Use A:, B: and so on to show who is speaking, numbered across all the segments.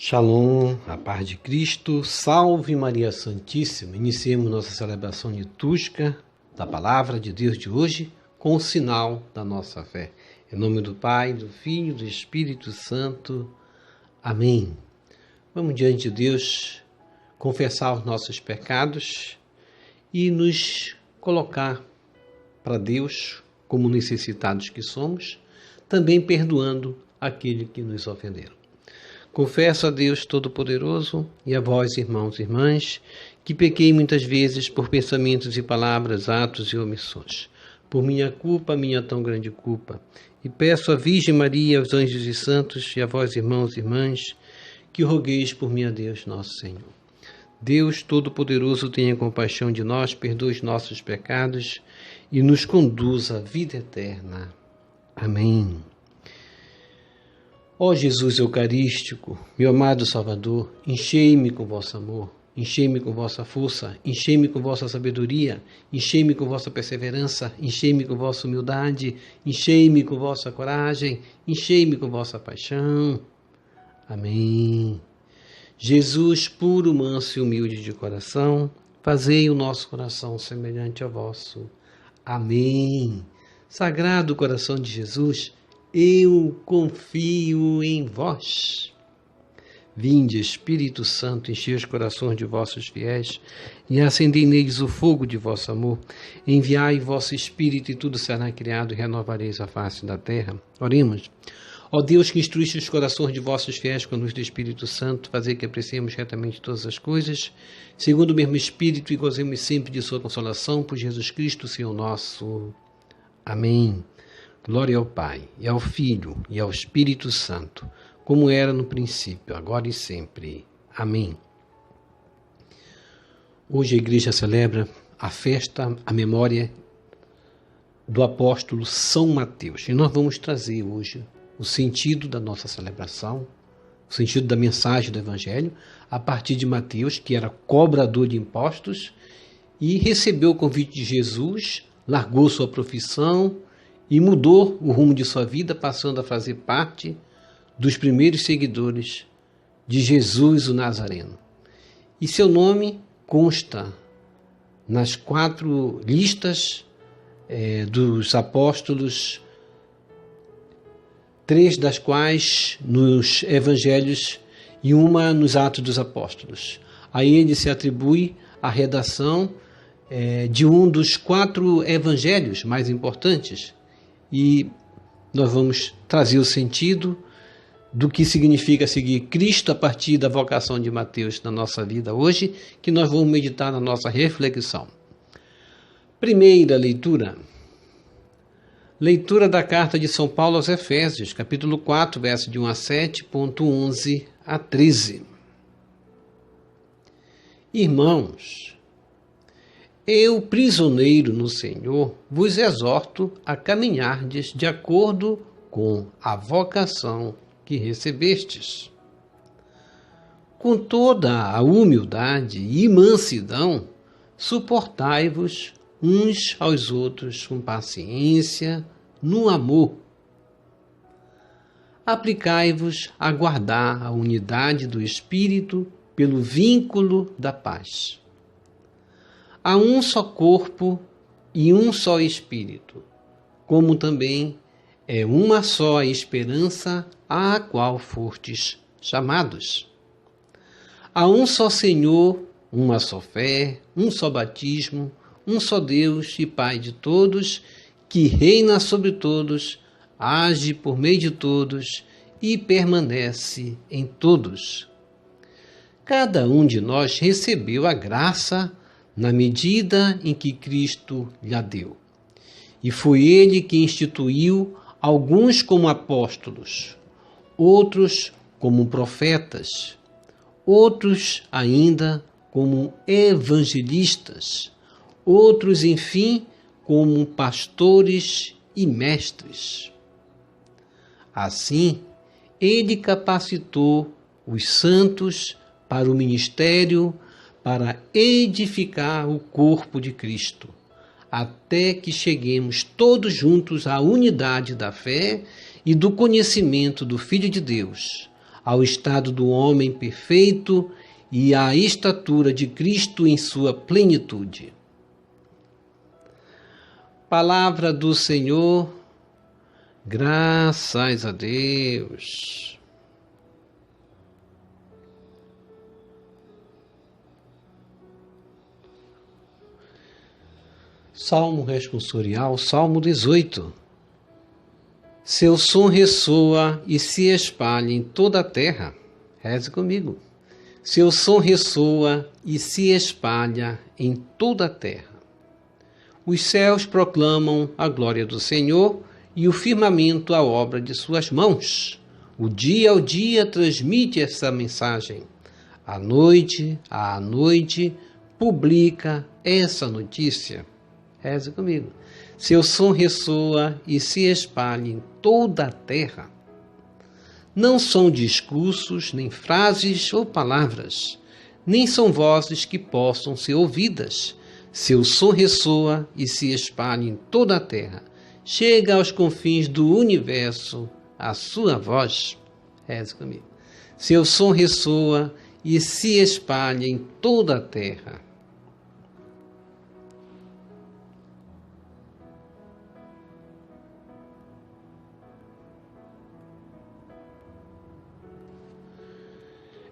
A: Shalom, a paz de Cristo, salve Maria Santíssima. Iniciemos nossa celebração litúrgica da Palavra de Deus de hoje com o sinal da nossa fé. Em nome do Pai, do Filho e do Espírito Santo. Amém. Vamos diante de Deus confessar os nossos pecados e nos colocar para Deus como necessitados que somos, também perdoando aquele que nos ofenderam. Confesso a Deus Todo-Poderoso e a vós, irmãos e irmãs, que pequei muitas vezes por pensamentos e palavras, atos e omissões. Por minha culpa, minha tão grande culpa. E peço à Virgem Maria, aos anjos e santos, e a vós, irmãos e irmãs, que rogueis por mim a Deus, nosso Senhor. Deus Todo-Poderoso, tenha compaixão de nós, perdoe os nossos pecados e nos conduza à vida eterna. Amém. Ó Jesus Eucarístico, meu amado Salvador, enchei-me com vosso amor, enchei-me com vossa força, enchei-me com vossa sabedoria, enchei-me com vossa perseverança, enchei-me com vossa humildade, enchei-me com vossa coragem, enchei-me com vossa paixão. Amém. Jesus, puro, manso e humilde de coração, fazei o nosso coração semelhante ao vosso. Amém. Sagrado coração de Jesus, eu confio em vós. Vinde, Espírito Santo, enchei os corações de vossos fiéis e acendei neles o fogo de vosso amor. Enviai vosso Espírito e tudo será criado e renovareis a face da terra. Oremos. Ó Deus, que instruíste os corações de vossos fiéis com a luz do Espírito Santo, fazei que apreciemos retamente todas as coisas, segundo o mesmo Espírito, e gozemos sempre de sua consolação, por Jesus Cristo, Senhor nosso. Amém. Glória ao Pai, e ao Filho, e ao Espírito Santo, como era no princípio, agora e sempre. Amém. Hoje a Igreja celebra a festa, a memória do apóstolo São Mateus. E nós vamos trazer hoje o sentido da nossa celebração, o sentido da mensagem do Evangelho, a partir de Mateus, que era cobrador de impostos, e recebeu o convite de Jesus, largou sua profissão, e mudou o rumo de sua vida, passando a fazer parte dos primeiros seguidores de Jesus o Nazareno. E seu nome consta nas 4 listas dos apóstolos, 3 das quais nos evangelhos e uma nos Atos dos Apóstolos. A ele se atribui a redação de um dos 4 evangelhos mais importantes, e nós vamos trazer o sentido do que significa seguir Cristo a partir da vocação de Mateus na nossa vida hoje, que nós vamos meditar na nossa reflexão. Primeira leitura. Leitura da carta de São Paulo aos Efésios, capítulo 4, verso de 1 a 7, ponto 11 a 13. Irmãos, eu, prisioneiro no Senhor, vos exorto a caminhardes de acordo com a vocação que recebestes. Com toda a humildade e mansidão, suportai-vos uns aos outros com paciência, no amor. Aplicai-vos a guardar a unidade do Espírito pelo vínculo da paz. Há um só corpo e um só Espírito, como também é uma só a esperança à qual fostes chamados. Há um só Senhor, uma só fé, um só batismo, um só Deus e Pai de todos, que reina sobre todos, age por meio de todos e permanece em todos. Cada um de nós recebeu a graça na medida em que Cristo lhe deu. E foi ele que instituiu alguns como apóstolos, outros como profetas, outros ainda como evangelistas, outros, enfim, como pastores e mestres. Assim, ele capacitou os santos para o ministério, para edificar o corpo de Cristo, até que cheguemos todos juntos à unidade da fé e do conhecimento do Filho de Deus, ao estado do homem perfeito e à estatura de Cristo em sua plenitude. Palavra do Senhor, graças a Deus. Salmo responsorial, Salmo 18. Seu som ressoa e se espalha em toda a terra. Reze comigo. Seu som ressoa e se espalha em toda a terra. Os céus proclamam a glória do Senhor e o firmamento a obra de suas mãos. O dia ao dia transmite essa mensagem. À noite publica essa notícia. Reze comigo. Seu som ressoa e se espalha em toda a terra. Não são discursos, nem frases ou palavras, nem são vozes que possam ser ouvidas. Seu som ressoa e se espalha em toda a terra. Chega aos confins do universo a sua voz. Reze comigo. Seu som ressoa e se espalha em toda a terra.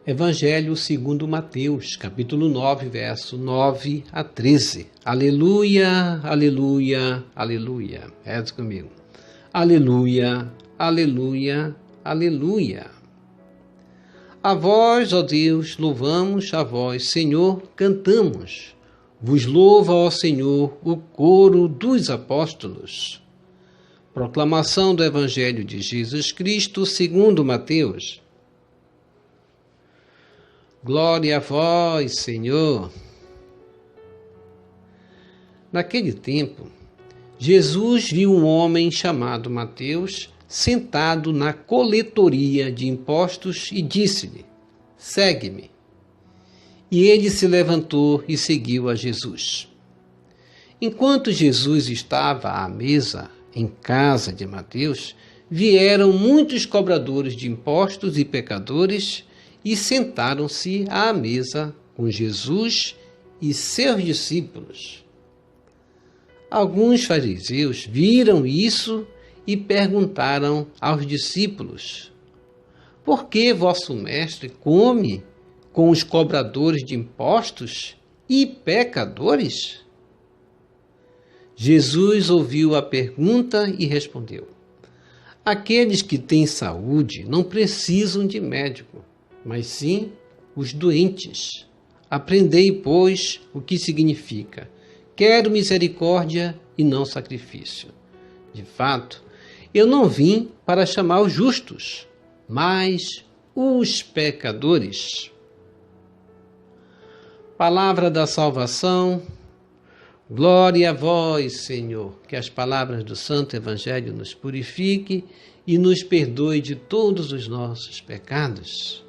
A: Evangelho segundo Mateus, capítulo 9, verso 9 a 13. Aleluia, aleluia, aleluia. Reze comigo. Aleluia, aleluia, aleluia. A vós, ó Deus, louvamos, a vós, Senhor, cantamos. Vos louva, ó Senhor, o coro dos apóstolos. Proclamação do Evangelho de Jesus Cristo segundo Mateus. Glória a vós, Senhor. Naquele tempo, Jesus viu um homem chamado Mateus sentado na coletoria de impostos e disse-lhe: segue-me. E ele se levantou e seguiu a Jesus. Enquanto Jesus estava à mesa em casa de Mateus, vieram muitos cobradores de impostos e pecadores e sentaram-se à mesa com Jesus e seus discípulos. Alguns fariseus viram isso e perguntaram aos discípulos: por que vosso mestre come com os cobradores de impostos e pecadores? Jesus ouviu a pergunta e respondeu: aqueles que têm saúde não precisam de médico, mas sim os doentes. Aprendei, pois, o que significa: quero misericórdia e não sacrifício. De fato, eu não vim para chamar os justos, mas os pecadores. Palavra da salvação. Glória a vós, Senhor. Que as palavras do Santo Evangelho nos purifique e nos perdoe de todos os nossos pecados.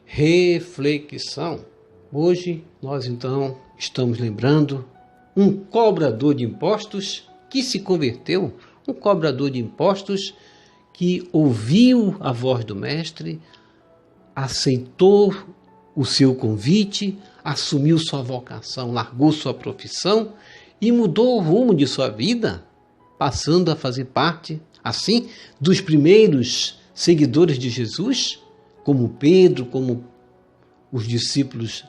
A: Reflexão. Hoje nós então estamos lembrando um cobrador de impostos que se converteu, um cobrador de impostos que ouviu a voz do mestre, aceitou o seu convite, assumiu sua vocação, largou sua profissão e mudou o rumo de sua vida, passando a fazer parte, assim, dos primeiros seguidores de Jesus, como Pedro, como os discípulos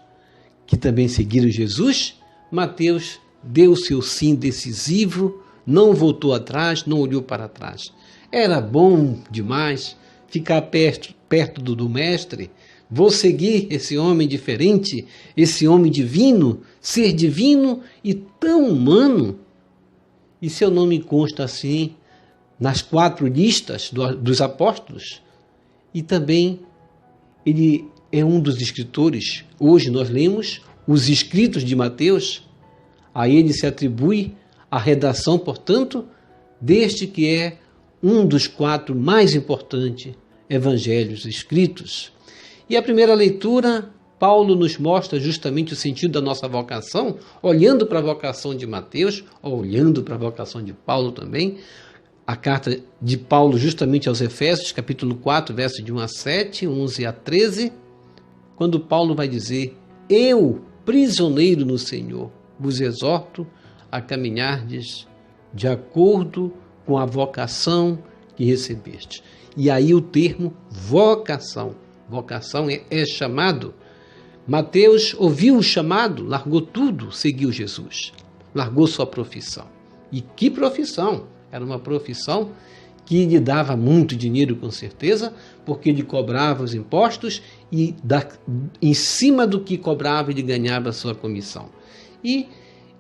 A: que também seguiram Jesus. Mateus deu seu sim decisivo, não voltou atrás, não olhou para trás. Era bom demais ficar perto do mestre. Vou seguir esse homem diferente, esse homem divino, ser divino e tão humano. E seu nome consta assim nas 4 listas dos apóstolos. E também ele é um dos escritores. Hoje nós lemos os escritos de Mateus. A ele se atribui a redação, portanto, deste que é um dos 4 mais importantes evangelhos escritos. E a primeira leitura Paulo nos mostra justamente o sentido da nossa vocação, olhando para a vocação de Mateus, olhando para a vocação de Paulo também. A carta de Paulo justamente aos Efésios, capítulo 4, versos de 1 a 7, 11 a 13, quando Paulo vai dizer: eu, prisioneiro no Senhor, vos exorto a caminhardes de acordo com a vocação que recebeste. E aí o termo vocação. Vocação é chamado. Mateus ouviu o chamado, largou tudo, seguiu Jesus. Largou sua profissão. E que profissão! Era uma profissão que lhe dava muito dinheiro, com certeza, porque ele cobrava os impostos e em cima do que cobrava ele ganhava a sua comissão. E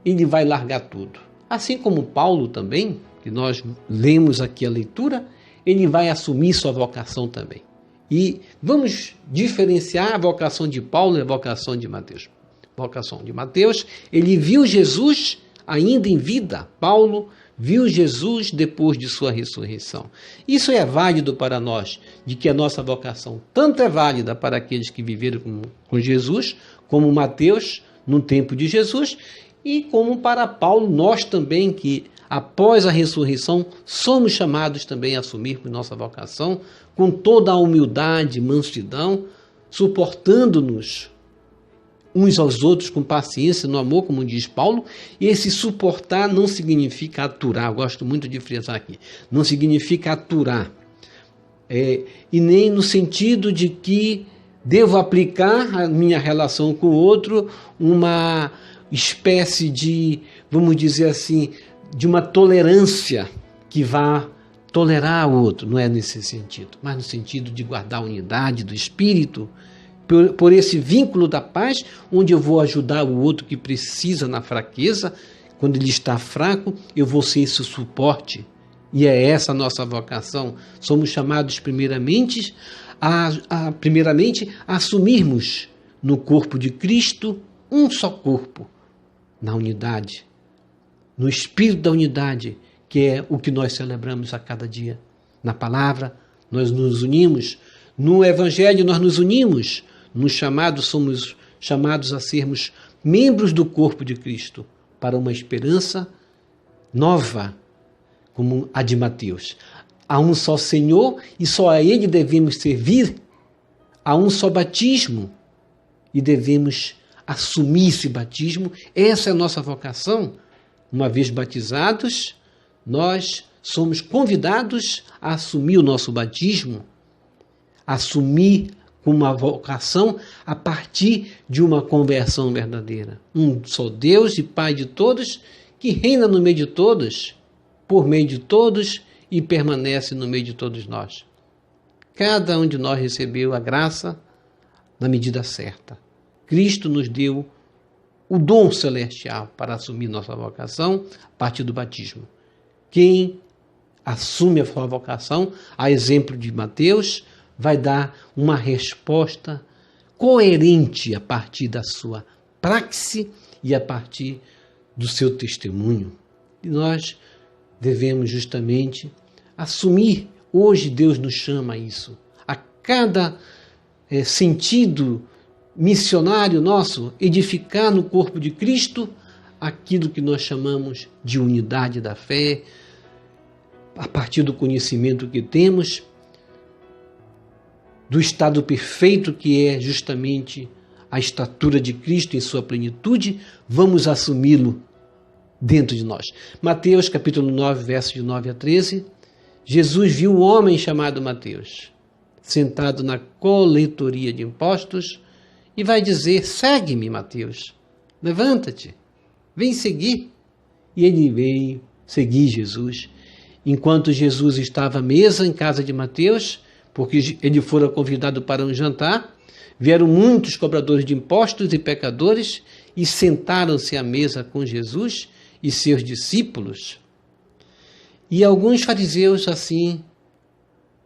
A: ele vai largar tudo. Assim como Paulo também, que nós lemos aqui a leitura, ele vai assumir sua vocação também. E vamos diferenciar a vocação de Paulo e a vocação de Mateus. Vocação de Mateus, ele viu Jesus ainda em vida. Paulo viu Jesus depois de sua ressurreição. Isso é válido para nós, de que a nossa vocação tanto é válida para aqueles que viveram com Jesus, como Mateus no tempo de Jesus, e como para Paulo, nós também, que após a ressurreição somos chamados também a assumirmos nossa vocação com toda a humildade, mansidão, suportando-nos uns aos outros com paciência, no amor, como diz Paulo. E esse suportar não significa aturar, eu gosto muito de frisar aqui, não significa aturar, e nem no sentido de que devo aplicar a minha relação com o outro uma espécie de, vamos dizer assim, de uma tolerância que vá tolerar o outro, não é nesse sentido, mas no sentido de guardar a unidade do espírito, por esse vínculo da paz, onde eu vou ajudar o outro que precisa na fraqueza. Quando ele está fraco, eu vou ser esse suporte. E é essa a nossa vocação. Somos chamados primeiramente a assumirmos no corpo de Cristo um só corpo, na unidade, no espírito da unidade, que é o que nós celebramos a cada dia. Na palavra, nós nos unimos. No Evangelho, nós nos unimos. No chamado, somos chamados a sermos membros do corpo de Cristo para uma esperança nova, como a de Mateus. Há um só Senhor e só a Ele devemos servir. Há um só batismo e devemos assumir esse batismo. Essa é a nossa vocação. Uma vez batizados, nós somos convidados a assumir o nosso batismo, assumir uma vocação a partir de uma conversão verdadeira. Um só Deus e Pai de todos, que reina no meio de todos, por meio de todos e permanece no meio de todos nós. Cada um de nós recebeu a graça na medida certa. Cristo nos deu o dom celestial para assumir nossa vocação a partir do batismo. Quem assume a sua vocação, a exemplo de Mateus, vai dar uma resposta coerente a partir da sua praxe e a partir do seu testemunho. E nós devemos justamente assumir, hoje Deus nos chama a isso, a cada sentido missionário nosso, edificar no corpo de Cristo aquilo que nós chamamos de unidade da fé, a partir do conhecimento que temos, do estado perfeito que é justamente a estatura de Cristo em sua plenitude, vamos assumi-lo dentro de nós. Mateus capítulo 9, versos de 9 a 13, Jesus viu um homem chamado Mateus, sentado na coletoria de impostos, e vai dizer: segue-me, Mateus, levanta-te, vem seguir. E ele veio seguir Jesus. Enquanto Jesus estava à mesa em casa de Mateus, porque ele fora convidado para um jantar, vieram muitos cobradores de impostos e pecadores e sentaram-se à mesa com Jesus e seus discípulos. E alguns fariseus, assim,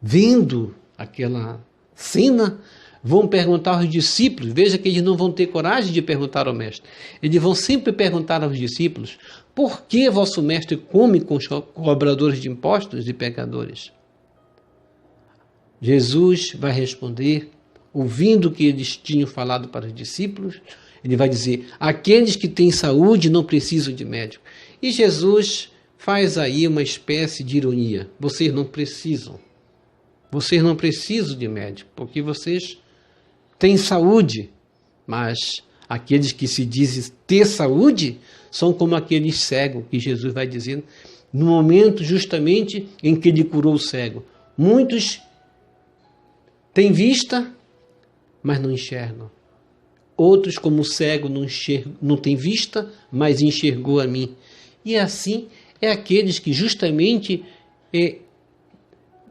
A: vendo aquela cena, vão perguntar aos discípulos. Veja que eles não vão ter coragem de perguntar ao mestre. Eles vão sempre perguntar aos discípulos: por que vosso mestre come com os cobradores de impostos e pecadores? Jesus vai responder ouvindo o que eles tinham falado para os discípulos, ele vai dizer: aqueles que têm saúde não precisam de médico. E Jesus faz aí uma espécie de ironia: vocês não precisam de médico, porque vocês têm saúde. Mas aqueles que se dizem ter saúde são como aqueles cegos que Jesus vai dizer no momento justamente em que ele curou o cego. Muitos têm vista, mas não enxergam. Outros, como o cego, não têm vista, mas enxergou a mim. E assim é aqueles que justamente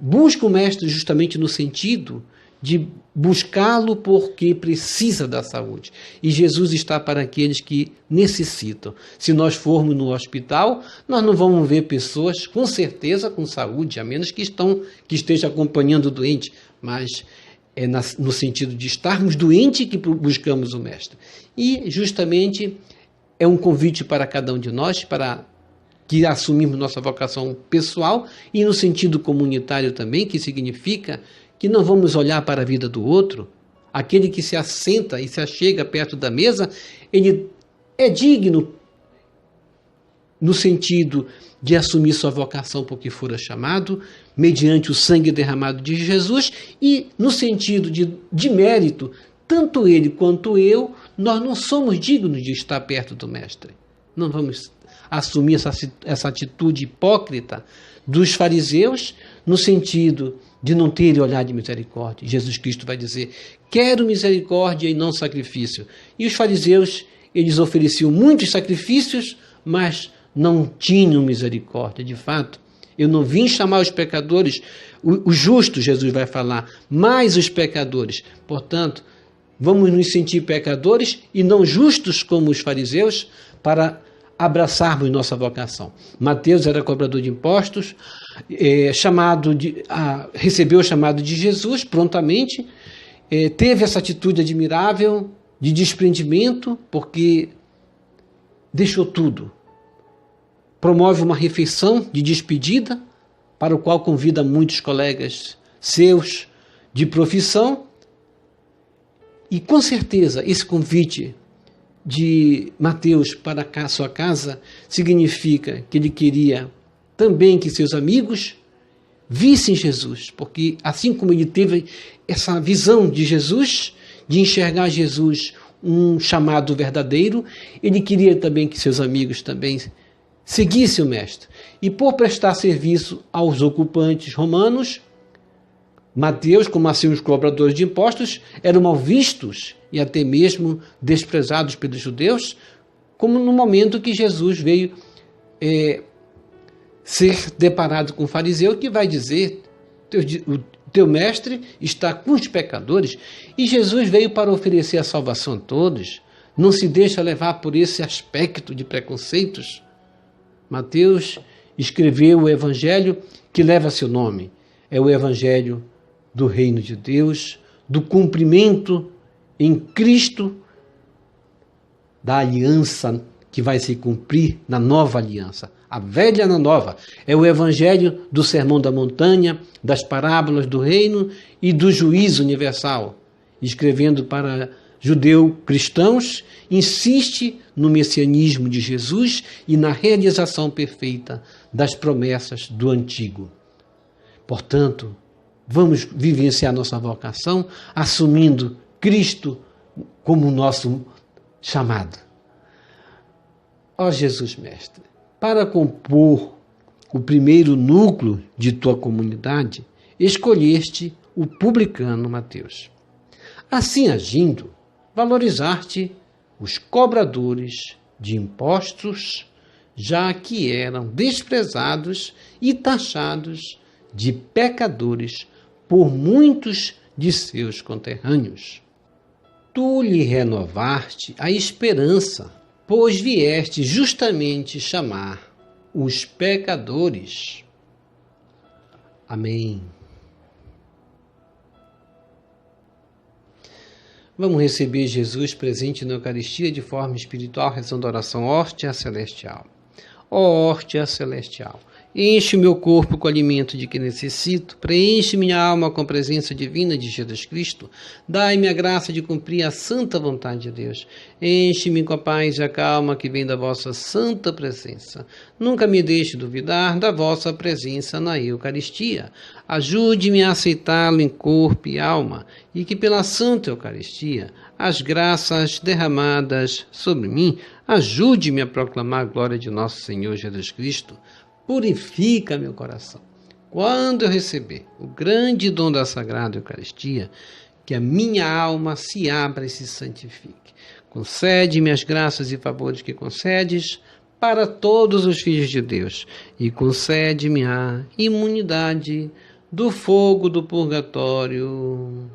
A: buscam o Mestre justamente no sentido de buscá-lo porque precisa da saúde. E Jesus está para aqueles que necessitam. Se nós formos no hospital, nós não vamos ver pessoas com certeza com saúde, a menos que esteja acompanhando o doente, mas é no sentido de estarmos doentes que buscamos o Mestre. E justamente é um convite para cada um de nós, para que assumimos nossa vocação pessoal e no sentido comunitário também, que significa que não vamos olhar para a vida do outro. Aquele que se assenta e se achega perto da mesa, ele é digno no sentido de assumir sua vocação porque fora chamado, mediante o sangue derramado de Jesus, e no sentido de mérito, tanto ele quanto eu, nós não somos dignos de estar perto do Mestre. Não vamos assumir essa atitude hipócrita dos fariseus, no sentido de não terem olhar de misericórdia. Jesus Cristo vai dizer: quero misericórdia e não sacrifício. E os fariseus, eles ofereciam muitos sacrifícios, mas não tinham misericórdia. De fato, eu não vim chamar os pecadores, os justos, Jesus vai falar, mas os pecadores. Portanto, vamos nos sentir pecadores e não justos como os fariseus para abraçarmos nossa vocação. Mateus era cobrador de impostos, recebeu o chamado de Jesus prontamente, teve essa atitude admirável de desprendimento, porque deixou tudo. Promove uma refeição de despedida, para o qual convida muitos colegas seus de profissão, e com certeza esse convite de Mateus para a sua casa significa que ele queria também que seus amigos vissem Jesus, porque assim como ele teve essa visão de Jesus, de enxergar Jesus um chamado verdadeiro, ele queria também que seus amigos também seguissem o Mestre. E por prestar serviço aos ocupantes romanos, Mateus, como assim os cobradores de impostos, eram mal vistos e até mesmo desprezados pelos judeus, como no momento que Jesus veio ser deparado com um fariseu que vai dizer: o teu mestre está com os pecadores. E Jesus veio para oferecer a salvação a todos, não se deixa levar por esse aspecto de preconceitos. Mateus escreveu o evangelho que leva seu nome, é o evangelho do reino de Deus, do cumprimento em Cristo da aliança que vai se cumprir na nova aliança. A velha na nova. É o evangelho do Sermão da Montanha, das parábolas do reino e do juízo universal. Escrevendo para judeu-cristãos, insiste no messianismo de Jesus e na realização perfeita das promessas do antigo. Portanto, vamos vivenciar nossa vocação assumindo Cristo como nosso chamado. Ó Jesus Mestre, para compor o primeiro núcleo de tua comunidade, escolheste o publicano Mateus. Assim agindo, valorizar-te os cobradores de impostos, já que eram desprezados e taxados de pecadores por muitos de seus conterrâneos. Tu lhe renovaste a esperança, pois vieste justamente chamar os pecadores. Amém. Vamos receber Jesus presente na Eucaristia de forma espiritual, rezando a oração Hóstia Celestial. Ó Hóstia Celestial, Enche o meu corpo com o alimento de que necessito, preenche minha alma com a presença divina de Jesus Cristo, dai-me a graça de cumprir a santa vontade de Deus, enche-me com a paz e a calma que vem da vossa santa presença. Nunca me deixe duvidar da vossa presença na Eucaristia. Ajude-me a aceitá-lo em corpo e alma, e que pela santa Eucaristia, as graças derramadas sobre mim, ajude-me a proclamar a glória de nosso Senhor Jesus Cristo. Purifica meu coração. Quando eu receber o grande dom da Sagrada Eucaristia, que a minha alma se abra e se santifique. Concede-me as graças e favores que concedes para todos os filhos de Deus e concede-me a imunidade do fogo do purgatório.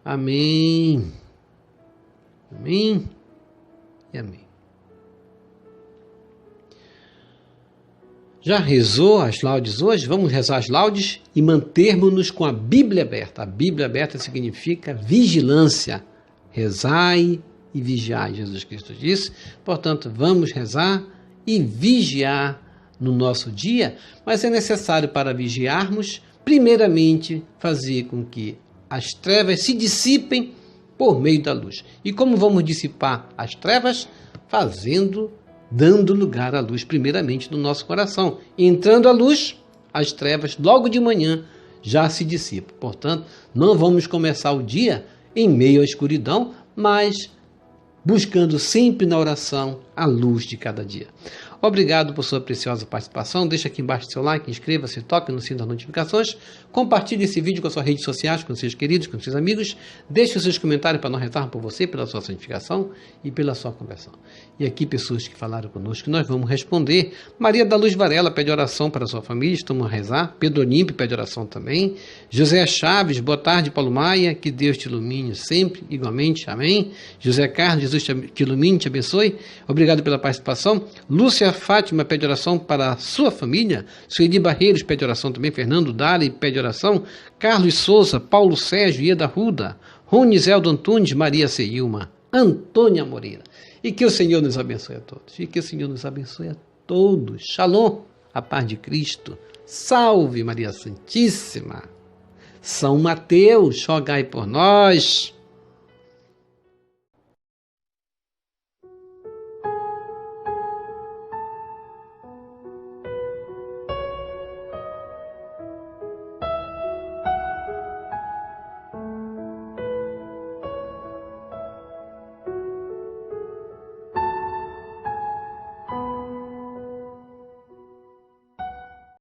A: Amém. Amém e amém. Já rezou as laudes hoje? Vamos rezar as laudes e mantermos-nos com a Bíblia aberta. A Bíblia aberta significa vigilância. Rezai e vigiai, Jesus Cristo disse. Portanto, vamos rezar e vigiar no nosso dia, mas é necessário para vigiarmos, primeiramente, fazer com que as trevas se dissipem por meio da luz. E como vamos dissipar as trevas? Dando lugar à luz, primeiramente, no nosso coração. Entrando a luz, as trevas, logo de manhã, já se dissipam. Portanto, não vamos começar o dia em meio à escuridão, mas buscando sempre na oração a luz de cada dia. Obrigado por sua preciosa participação. Deixa aqui embaixo seu like, inscreva-se, toque no sino das notificações. Compartilhe esse vídeo com as suas redes sociais, com seus queridos, com seus amigos. Deixe os seus comentários para nós rezarmos por você, pela sua santificação e pela sua conversão. E aqui, pessoas que falaram conosco, nós vamos responder. Maria da Luz Varela pede oração para a sua família, estamos a rezar. Pedro Onímpio pede oração também. José Chaves, boa tarde, Paulo Maia, que Deus te ilumine sempre, igualmente, amém. José Carlos, Jesus te ilumine, te abençoe. Obrigado pela participação. Lúcia Fátima pede oração para a sua família. Sueli Barreiros pede oração também. Fernando Dali pede oração. Carlos Souza, Paulo Sérgio, Ieda Ruda, Ronizeldo Antunes, Maria Ceilma, Antônia Moreira. E que o Senhor nos abençoe a todos. E que o Senhor nos abençoe a todos. Shalom, a paz de Cristo. Salve Maria Santíssima. São Mateus, rogai por nós.